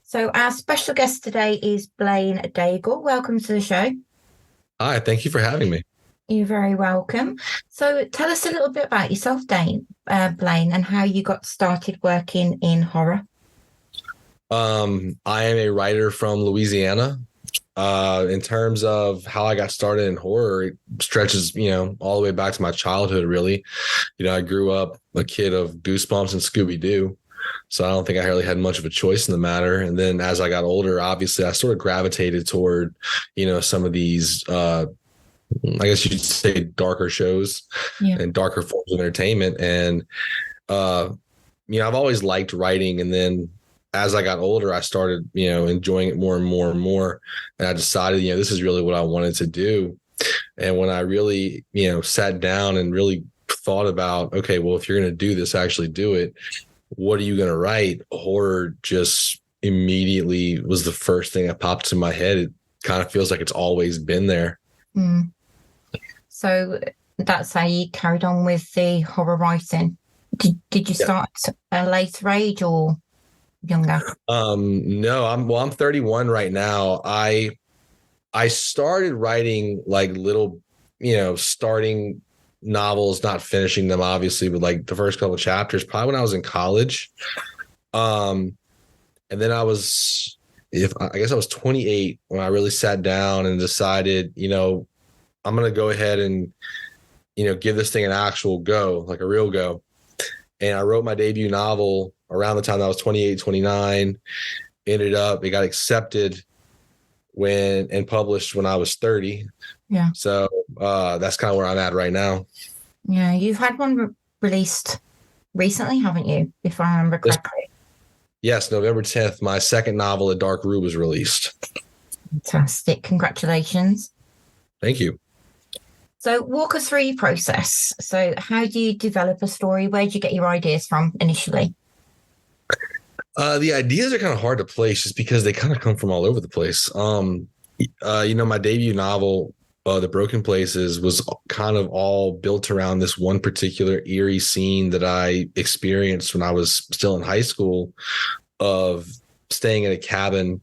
So our special guest today is Blaine Daigle. Welcome to the show. Hi, thank you for having me. You're very welcome. So tell us a little bit about yourself, Blaine, and how you got started working in horror. I am a writer from Louisiana. In terms of how I got started in horror, it stretches, all the way back to my childhood, really. I grew up a kid of Goosebumps and Scooby-Doo. So I don't think I really had much of a choice in the matter. And then as I got older, obviously I sort of gravitated toward, some of these I guess you'd say darker shows Yeah. and darker forms of entertainment. And uh, I've always liked writing. And then as I got older, I started, enjoying it more and more and more. And I decided, this is really what I wanted to do. And when I really, sat down and really thought about, okay, well, if you're going to do this, actually do it. What are you going to write? Horror just immediately was the first thing that popped in my head. It kind of feels like it's always been there. Mm. So that's how you carried on with the horror writing. Did you Yeah. start at a later age or younger? No, I'm 31 right now. I started writing like little, starting novels, not finishing them obviously, but like the first couple of chapters, probably when I was in college. And then I guess I was 28 when I really sat down and decided, I'm going to go ahead and, give this thing an actual go, like a real go. And I wrote my debut novel around the time I was 28, 29. It got accepted and published when I was 30. Yeah. So that's kind of where I'm at right now. Yeah. You've had one released recently, haven't you? If I remember correctly. Yes, November 10th, my second novel, A Dark Roux, was released. Fantastic. Congratulations. Thank you. So walk us through your process. So how do you develop a story? Where do you get your ideas from initially? The ideas are kind of hard to place just because they kind of come from all over the place. My debut novel, The Broken Places, was kind of all built around this one particular eerie scene that I experienced when I was still in high school, of staying in a cabin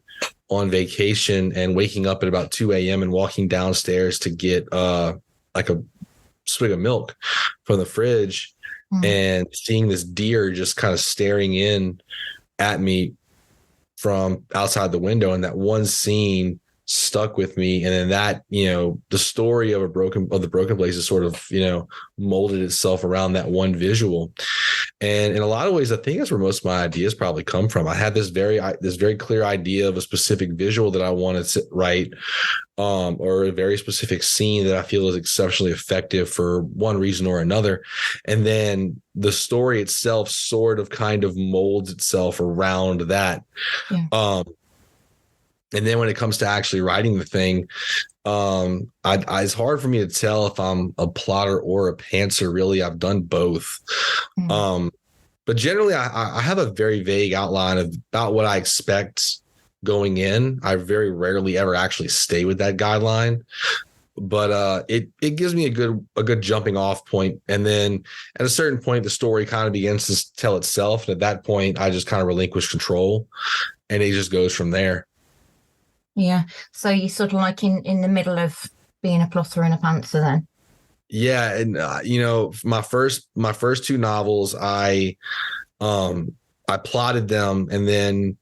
on vacation and waking up at about 2 a.m. and walking downstairs to get like a swig of milk from the fridge, and seeing this deer just kind of staring in at me from outside the window. And that one scene stuck with me. And then that, the story of the broken places sort of, molded itself around that one visual. And in a lot of ways, I think that's where most of my ideas probably come from. I had this very clear idea of a specific visual that I wanted to write, or a very specific scene that I feel is exceptionally effective for one reason or another. And then the story itself sort of kind of molds itself around that. Yeah. And then when it comes to actually writing the thing, it's hard for me to tell if I'm a plotter or a pantser. Really, I've done both. But generally, I have a very vague outline about what I expect going in. I very rarely ever actually stay with that guideline, but it gives me a good jumping off point. And then at a certain point, the story kind of begins to tell itself. And at that point, I just kind of relinquish control, and it just goes from there. Yeah. So you're sort of like in the middle of being a plotter and a pantser then. Yeah, and my first two novels, I plotted them, and then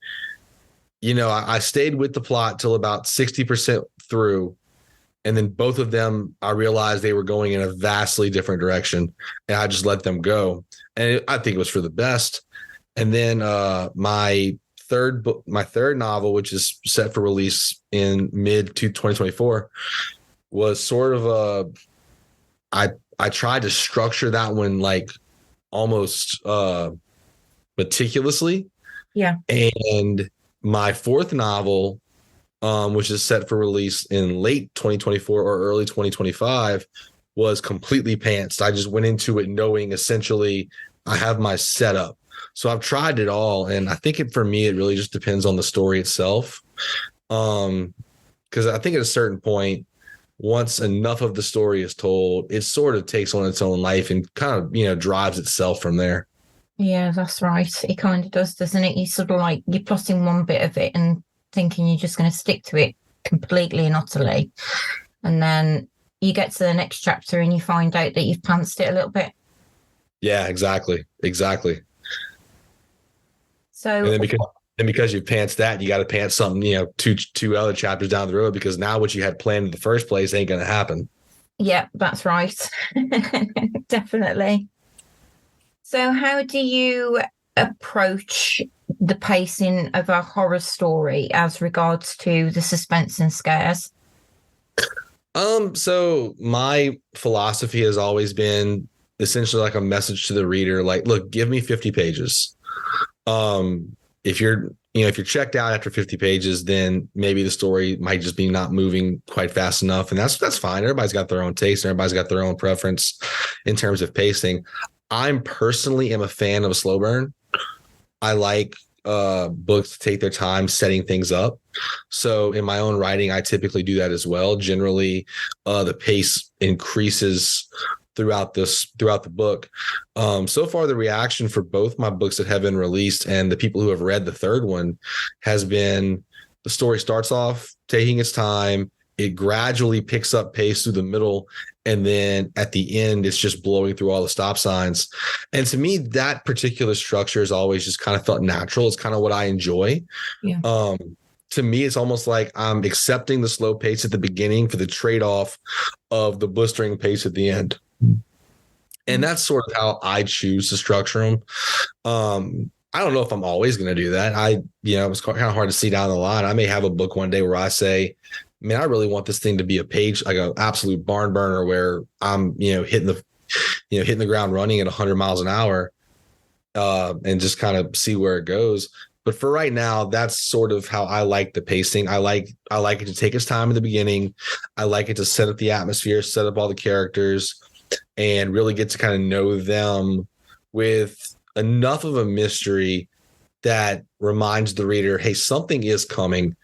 I stayed with the plot till about 60% through, and then both of them I realized they were going in a vastly different direction, and I just let them go, and I think it was for the best. And then my third novel, which is set for release in mid to 2024, was sort of I tried to structure that one like almost meticulously. Yeah. And my fourth novel, which is set for release in late 2024 or early 2025, was completely pantsed. I just went into it knowing essentially I have my setup. So I've tried it all. And I think for me, it really just depends on the story itself. Because I think at a certain point, once enough of the story is told, it sort of takes on its own life and kind of, drives itself from there. Yeah, that's right. It kind of does, doesn't it? You sort of like you're plotting one bit of it and thinking you're just going to stick to it completely and utterly. And then you get to the next chapter and you find out that you've pantsed it a little bit. Yeah, exactly. Exactly. So, And then because you pants that, you got to pants something, two other chapters down the road, because now what you had planned in the first place ain't going to happen. yeah, that's right. Definitely. So, how do you approach the pacing of a horror story as regards to the suspense and scares? So my philosophy has always been essentially like a message to the reader, like, look, give me 50 pages. If you're checked out after 50 pages, then maybe the story might just be not moving quite fast enough. And that's fine. Everybody's got their own taste. Everybody's got their own preference in terms of pacing. I'm personally am a fan of a slow burn. I like books to take their time setting things up. So in my own writing, I typically do that as well. Generally, the pace increases throughout the book. So far, the reaction for both my books that have been released and the people who have read the third one has been the story starts off taking its time. It gradually picks up pace through the middle. And then at the end, it's just blowing through all the stop signs. And to me, that particular structure has always just kind of felt natural. It's kind of what I enjoy. Yeah. To me, it's almost like I'm accepting the slow pace at the beginning for the trade-off of the blistering pace at the end. And that's sort of how I choose to structure them. I don't know if I'm always going to do that. It's kind of hard to see down the line. I may have a book one day where I say, man, I really want this thing to be a page, like an absolute barn burner where I'm, hitting the ground running at 100 miles an hour, and just kind of see where it goes. But for right now, that's sort of how I like the pacing. I like it to take its time in the beginning. I like it to set up the atmosphere, set up all the characters, and really get to kind of know them with enough of a mystery that reminds the reader, hey, something is coming.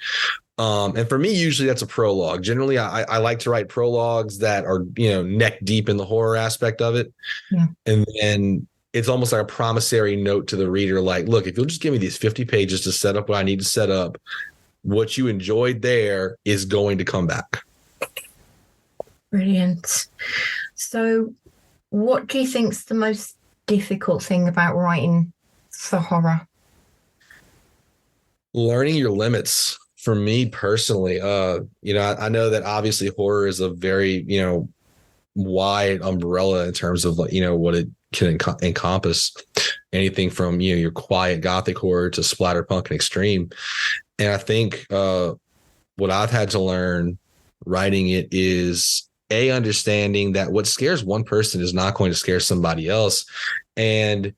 And for me, usually that's a prologue. Generally, I like to write prologues that are, neck deep in the horror aspect of it. Yeah. And then it's almost like a promissory note to the reader. Like, look, if you'll just give me these 50 pages to set up what I need to set up, what you enjoyed there is going to come back. Brilliant. So what do you think is the most difficult thing about writing for horror? Learning your limits. For me personally, I know that obviously horror is a very, wide umbrella in terms of, what it can encompass. Anything from, your quiet gothic horror to splatterpunk and extreme. And I think what I've had to learn writing it is understanding that what scares one person is not going to scare somebody else. And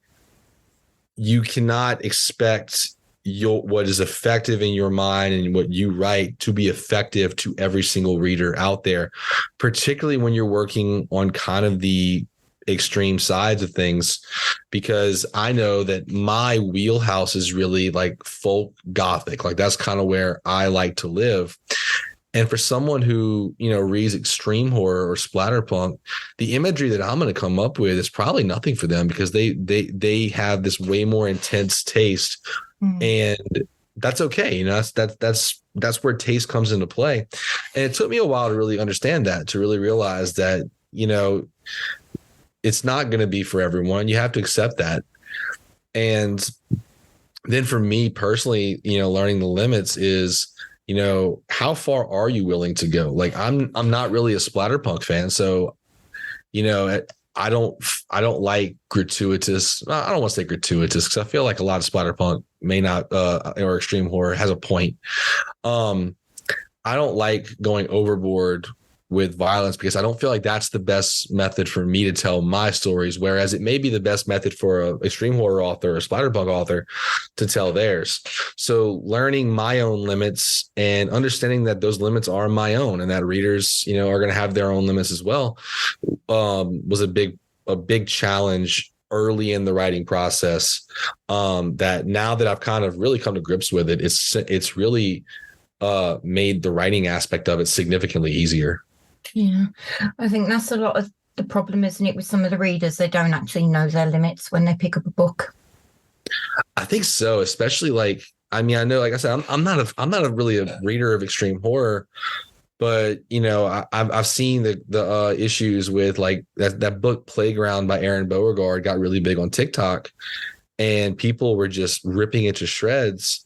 you cannot expect what is effective in your mind and what you write to be effective to every single reader out there, particularly when you're working on kind of the extreme sides of things, because I know that my wheelhouse is really like folk gothic. Like that's kind of where I like to live. And for someone who, reads extreme horror or splatterpunk, the imagery that I'm going to come up with is probably nothing for them, because they have this way more intense taste. And that's okay. That's where taste comes into play. And it took me a while to really understand that, to really realize that, it's not going to be for everyone. You have to accept that. And then for me personally, learning the limits is, how far are you willing to go? Like I'm not really a splatterpunk fan. So, I don't like gratuitous. I don't want to say gratuitous, because I feel like a lot of splatterpunk may not, or extreme horror has a point. I don't like going overboard with violence, because I don't feel like that's the best method for me to tell my stories. Whereas it may be the best method for a extreme horror author or splatterpunk author to tell theirs. So learning my own limits and understanding that those limits are my own, and that readers, are going to have their own limits as well, was a big challenge early in the writing process. That now that I've kind of really come to grips with it, it's really made the writing aspect of it significantly easier. Yeah, I think that's a lot of the problem, isn't it, with some of the readers? They don't actually know their limits when they pick up a book. I think so, especially like, I mean, I know, like I said, I'm not a really a reader of extreme horror, but you know, I've seen the issues with like that book Playground by Aaron Beauregard got really big on TikTok, and people were just ripping it to shreds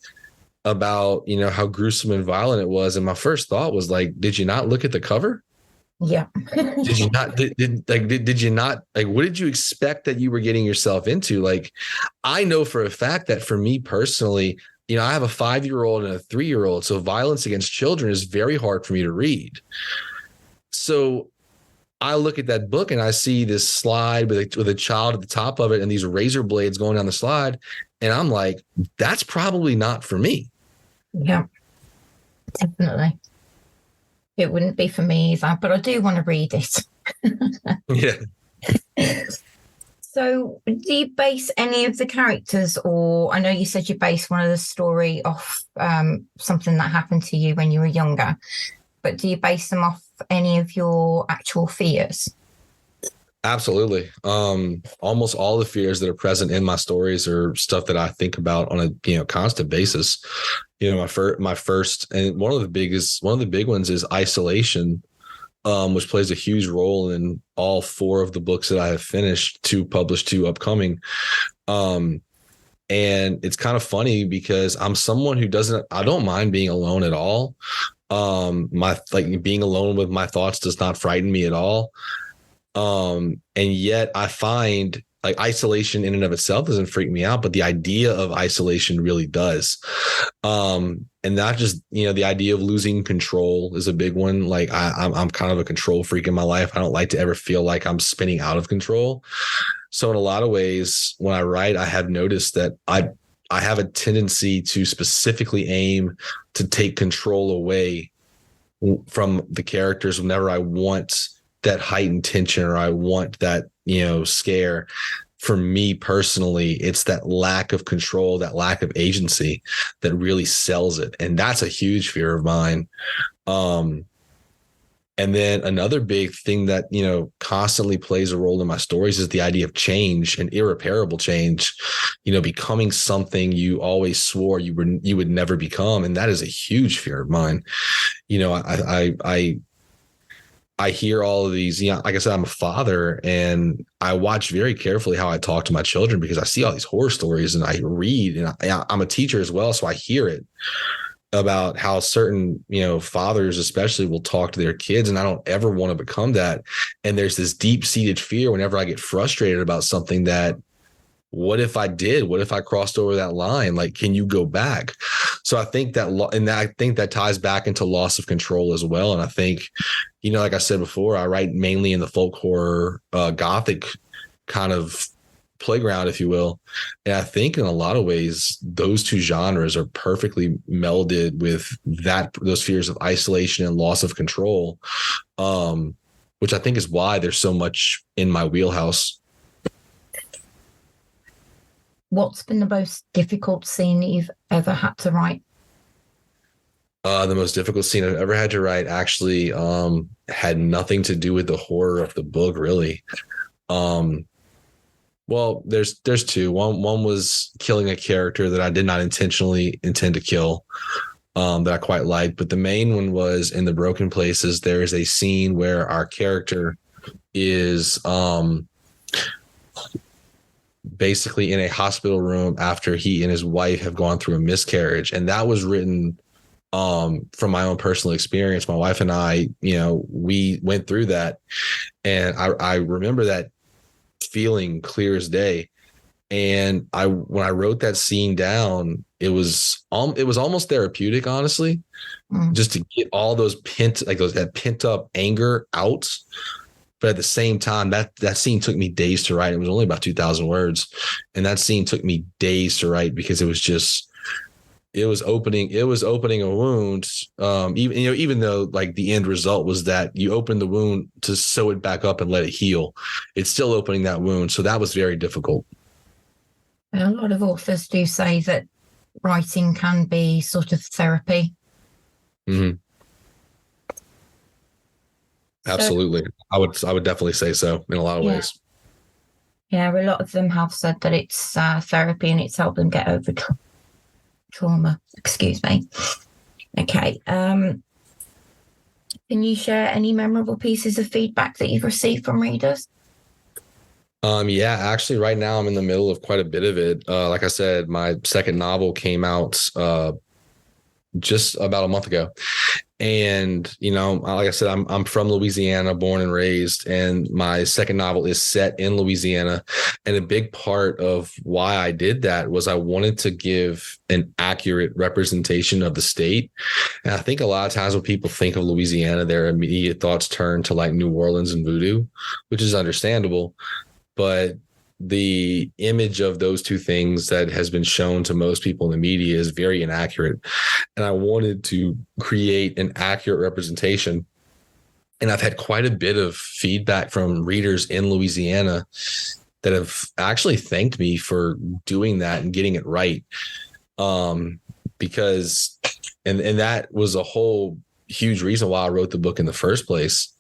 about, you know, how gruesome and violent it was. And my first thought was like, did you not look at the cover? Yeah. Did you not did you not like, what did you expect that you were getting yourself into? Like, I know for a fact that for me personally, you know, I have a 5-year-old and a 3-year-old, so violence against children is very hard for me to read. So I look at that book and I see this slide with a child at the top of it and these razor blades going down the slide, and I'm like, that's probably not for me. Yeah, definitely. It wouldn't be for me either, but I do want to read it. Yeah. So, do you base any of the characters, or I know you said you base one of the story off something that happened to you when you were younger, but do you base them off any of your actual fears? Absolutely. Almost all the fears that are present in my stories are stuff that I think about on a, you know, constant basis. You know, my first and one of the big ones is isolation, which plays a huge role in all 4 of the books that I have finished, 2 published, 2 upcoming. And it's kind of funny because I'm someone who I don't mind being alone at all. Being alone with my thoughts does not frighten me at all. And yet I find like isolation in and of itself doesn't freak me out, but the idea of isolation really does. And not just, you know, the idea of losing control is a big one. Like I'm kind of a control freak in my life. I don't like to ever feel like I'm spinning out of control. So in a lot of ways, when I write, I have noticed that I have a tendency to specifically aim to take control away from the characters whenever I want that heightened tension or I want that, you know, scare. For me personally, it's that lack of control, that lack of agency that really sells it. And that's a huge fear of mine. And then another big thing that, you know, constantly plays a role in my stories is the idea of change and irreparable change, you know, becoming something you always swore you would never become. And that is a huge fear of mine. You know, I hear all of these, you know, like I said, I'm a father and I watch very carefully how I talk to my children because I see all these horror stories and I read, and I'm a teacher as well. So I hear it about how certain, you know, fathers especially will talk to their kids, and I don't ever want to become that. And there's this deep seated fear whenever I get frustrated about something that, what if I did? What if I crossed over that line? Like, can you go back? So I think I think that ties back into loss of control as well. And I think, you know, like I said before, I write mainly in the folk horror, gothic kind of playground, if you will. And I think in a lot of ways, those 2 genres are perfectly melded with those fears of isolation and loss of control, which I think is why there's so much in my wheelhouse. What's been the most difficult scene that you've ever had to write? The most difficult scene I've ever had to write actually had nothing to do with the horror of the book, really. Well, there's 2. One was killing a character that I did not intentionally intend to kill, that I quite liked. But the main one was in The Broken Places. There is a scene where our character is basically in a hospital room after he and his wife have gone through a miscarriage. And that was written from my own personal experience. My wife and I, you know, we went through that. And I remember that feeling clear as day. And when I wrote that scene down, it was almost therapeutic, honestly, just to get all those that pent up anger out. But at the same time, that scene took me days to write. It was only about 2,000 words. And that scene took me days to write because it was opening a wound. Even though like the end result was that you open the wound to sew it back up and let it heal, it's still opening that wound. So that was very difficult. A lot of authors do say that writing can be sort of therapy. Mm-hmm. Absolutely. I would definitely say so in a lot of ways. Yeah, a lot of them have said that it's therapy and it's helped them get over trauma. Excuse me. Okay. Can you share any memorable pieces of feedback that you've received from readers? Yeah, actually right now I'm in the middle of quite a bit of it. Like I said, my second novel came out just about a month ago. And, like I said, I'm from Louisiana, born and raised, and my second novel is set in Louisiana. And a big part of why I did that was I wanted to give an accurate representation of the state. And I think a lot of times when people think of Louisiana, their immediate thoughts turn to like New Orleans and voodoo, which is understandable. But the image of those two things that has been shown to most people in the media is very inaccurate. And I wanted to create an accurate representation. And I've had quite a bit of feedback from readers in Louisiana that have actually thanked me for doing that and getting it right. Because that was a whole huge reason why I wrote the book in the first place.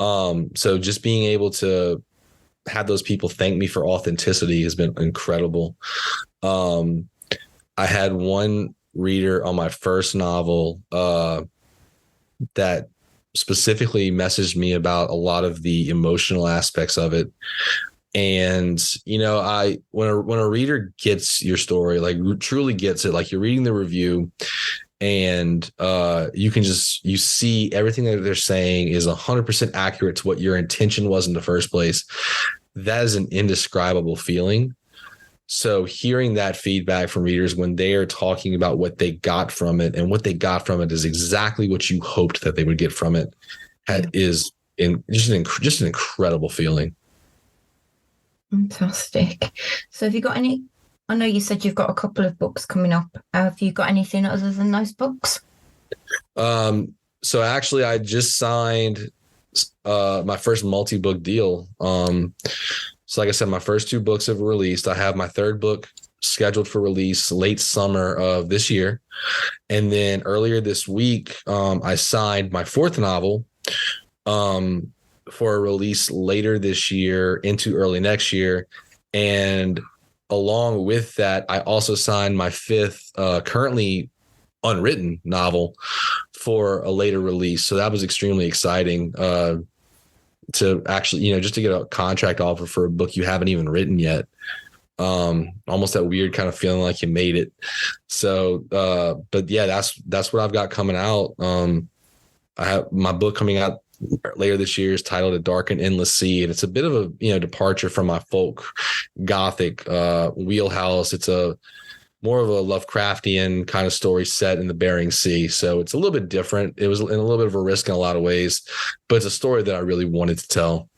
So just being able to have those people thank me for authenticity has been incredible. I had one reader on my first novel that specifically messaged me about a lot of the emotional aspects of it. And, when a reader gets your story, like truly gets it, like you're reading the review and you see everything that they're saying is 100% accurate to what your intention was in the first place. That is an indescribable feeling. So hearing that feedback from readers when they are talking about what they got from it, and what they got from it is exactly what you hoped that they would get from it, is just an incredible feeling. Fantastic. So have you got any, I know you said you've got a couple of books coming up. Have you got anything other than those books? So actually I just signed my first multi-book deal. So like I said, my first two books have released. I have my third book scheduled for release late summer of this year. And then earlier this week, I signed my fourth novel for a release later this year into early next year. And along with that, I also signed my fifth currently unwritten novel for a later release. So that was extremely exciting to actually, just to get a contract offer for a book you haven't even written yet. Almost that weird kind of feeling like you made it. So, but yeah, that's what I've got coming out. I have my book coming out later this year is titled A Dark and Endless Sea. And it's a bit of a, departure from my folk gothic wheelhouse. It's more of a Lovecraftian kind of story set in the Bering Sea. So it's a little bit different. It was in a little bit of a risk in a lot of ways, but it's a story that I really wanted to tell.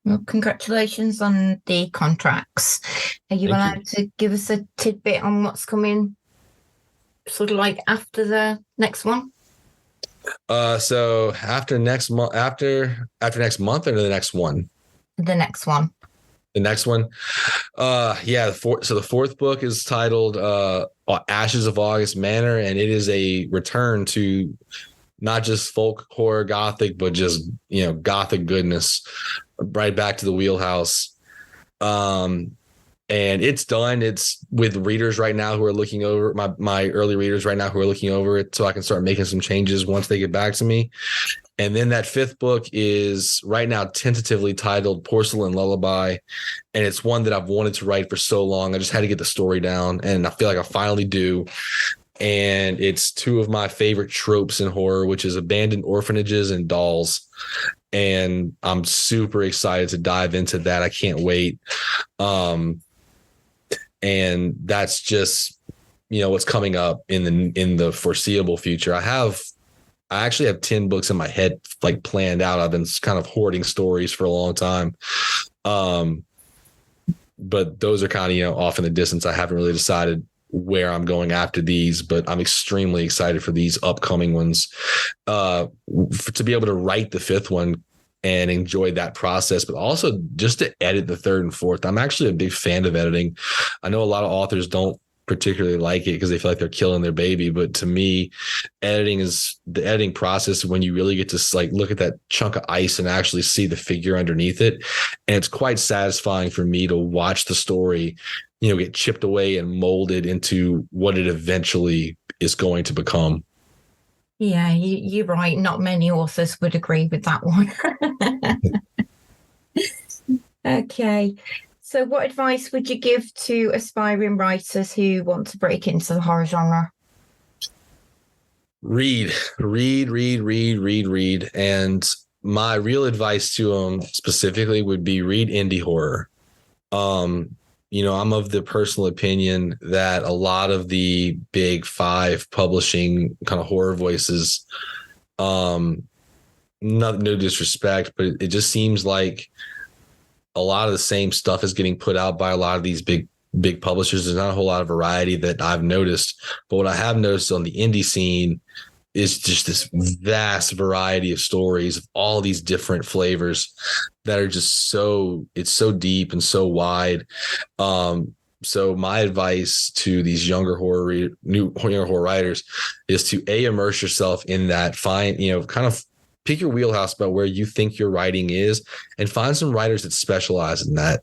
Well, congratulations on the contracts. Are you allowed to give us a tidbit on what's coming sort of like after the next one? So after next month, after next month or the next one? The next one. The next one. So the fourth book is titled Ashes of August Manor, and it is a return to not just folk horror gothic, but just, gothic goodness, right back to the wheelhouse. And it's done. It's with readers right now who are looking over my early readers right now who are looking over it, so I can start making some changes once they get back to me. And then that fifth book is right now tentatively titled Porcelain Lullaby. And it's one that I've wanted to write for so long. I just had to get the story down, and I feel like I finally do. And it's two of my favorite tropes in horror, which is abandoned orphanages and dolls. And I'm super excited to dive into that. I can't wait. And that's just, what's coming up in the foreseeable future. I actually have 10 books in my head, like planned out. I've been kind of hoarding stories for a long time. But those are kind of, off in the distance. I haven't really decided where I'm going after these, but I'm extremely excited for these upcoming ones, to be able to write the fifth one and enjoy that process, but also just to edit the third and fourth. I'm actually a big fan of editing. I know a lot of authors don't particularly like it because they feel like they're killing their baby. But to me, the editing process when you really get to like look at that chunk of ice and actually see the figure underneath it. And it's quite satisfying for me to watch the story, get chipped away and molded into what it eventually is going to become. Yeah, you're right. Not many authors would agree with that one. Okay. So what advice would you give to aspiring writers who want to break into the horror genre? Read. And my real advice to them specifically would be read indie horror. I'm of the personal opinion that a lot of the big five publishing kind of horror voices, no disrespect, but it just seems like a lot of the same stuff is getting put out by a lot of these big publishers. There's not a whole lot of variety that I've noticed, but what I have noticed on the indie scene is just this vast variety of stories of all these different flavors that are just it's so deep and so wide. So my advice to these younger horror writers is to immerse yourself in that, find, kind of pick your wheelhouse about where you think your writing is and find some writers that specialize in that.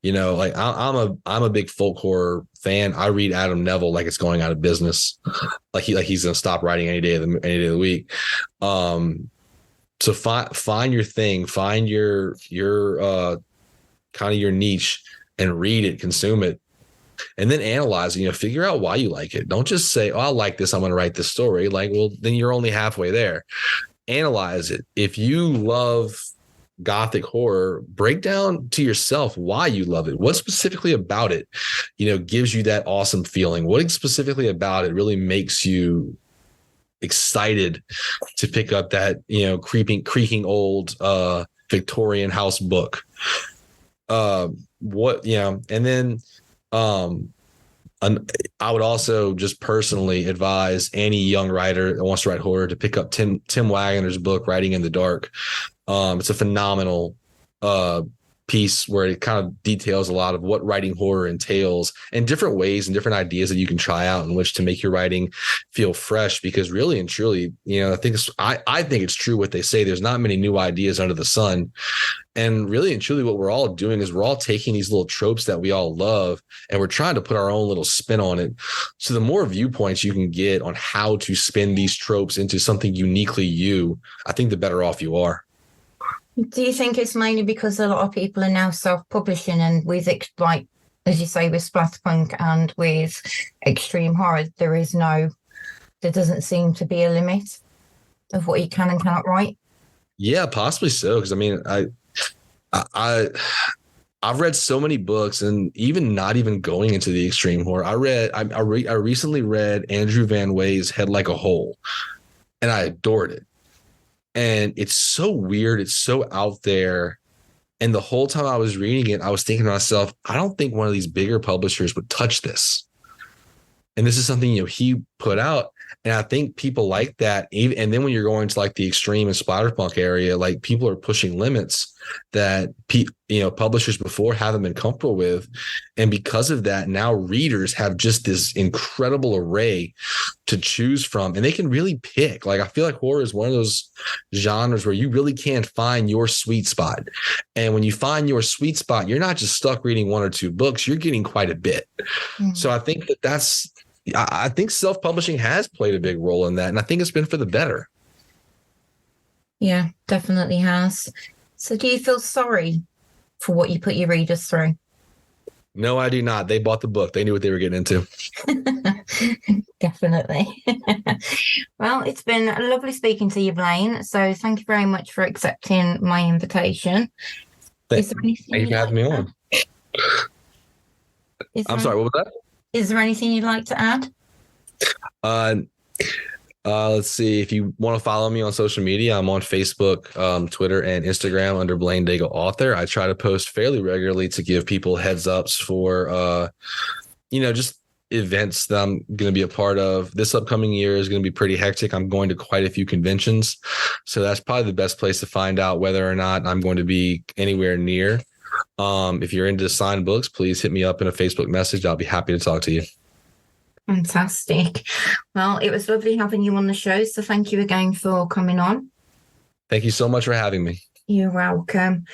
Like I'm a big folk horror fan. I read Adam Neville like it's going out of business. Like he's going to stop writing any day of the week. So find your thing, find your kind of your niche and read it, consume it, and then analyze it, figure out why you like it. Don't just say, oh, I like this, I'm going to write this story. Like, well, then you're only halfway there. Analyze it. If you love gothic horror, break down to yourself why you love it. What specifically about it, gives you that awesome feeling? What specifically about it really makes you excited to pick up that, creaking old Victorian house book? And then I would also just personally advise any young writer that wants to write horror to pick up Tim Wagner's book, Writing in the Dark. It's a phenomenal piece where it kind of details a lot of what writing horror entails and different ways and different ideas that you can try out in which to make your writing feel fresh. Because really and truly, I think it's true what they say. There's not many new ideas under the sun. And really and truly what we're all doing is we're all taking these little tropes that we all love and we're trying to put our own little spin on it. So the more viewpoints you can get on how to spin these tropes into something uniquely you, I think the better off you are. Do you think it's mainly because a lot of people are now self-publishing and with, like, as you say, with splatterpunk and with extreme horror, there doesn't seem to be a limit of what you can and cannot write? Yeah, possibly so. Because I mean, I've read so many books, and even not even going into the extreme horror, I recently read Andrew Van Wey's Head Like a Hole, and I adored it. And it's so weird. It's so out there. And the whole time I was reading it, I was thinking to myself, I don't think one of these bigger publishers would touch this. And this is something, he put out. And I think people like that. And then when you're going to like the extreme and splatterpunk area, like people are pushing limits that publishers before haven't been comfortable with. And because of that, now readers have just this incredible array to choose from, and they can really pick. Like, I feel like horror is one of those genres where you really can find your sweet spot. And when you find your sweet spot, you're not just stuck reading one or two books, you're getting quite a bit. Mm-hmm. So I think I think self-publishing has played a big role in that. And I think it's been for the better. Yeah, definitely has. So do you feel sorry for what you put your readers through? No, I do not. They bought the book. They knew what they were getting into. Definitely. Well, it's been lovely speaking to you, Blaine. So thank you very much for accepting my invitation. Thank you for having me on. I'm sorry, what was that? Is there anything you'd like to add? Let's see. If you want to follow me on social media, I'm on Facebook, Twitter, and Instagram under Blaine Daigle Author. I try to post fairly regularly to give people heads ups for, just events that I'm going to be a part of. This upcoming year is going to be pretty hectic. I'm going to quite a few conventions. So that's probably the best place to find out whether or not I'm going to be anywhere near. If you're into signed books, please hit me up in a Facebook message. I'll be happy to talk to you. Fantastic. Well, it was lovely having you on the show. So thank you again for coming on. Thank you so much for having me. You're welcome.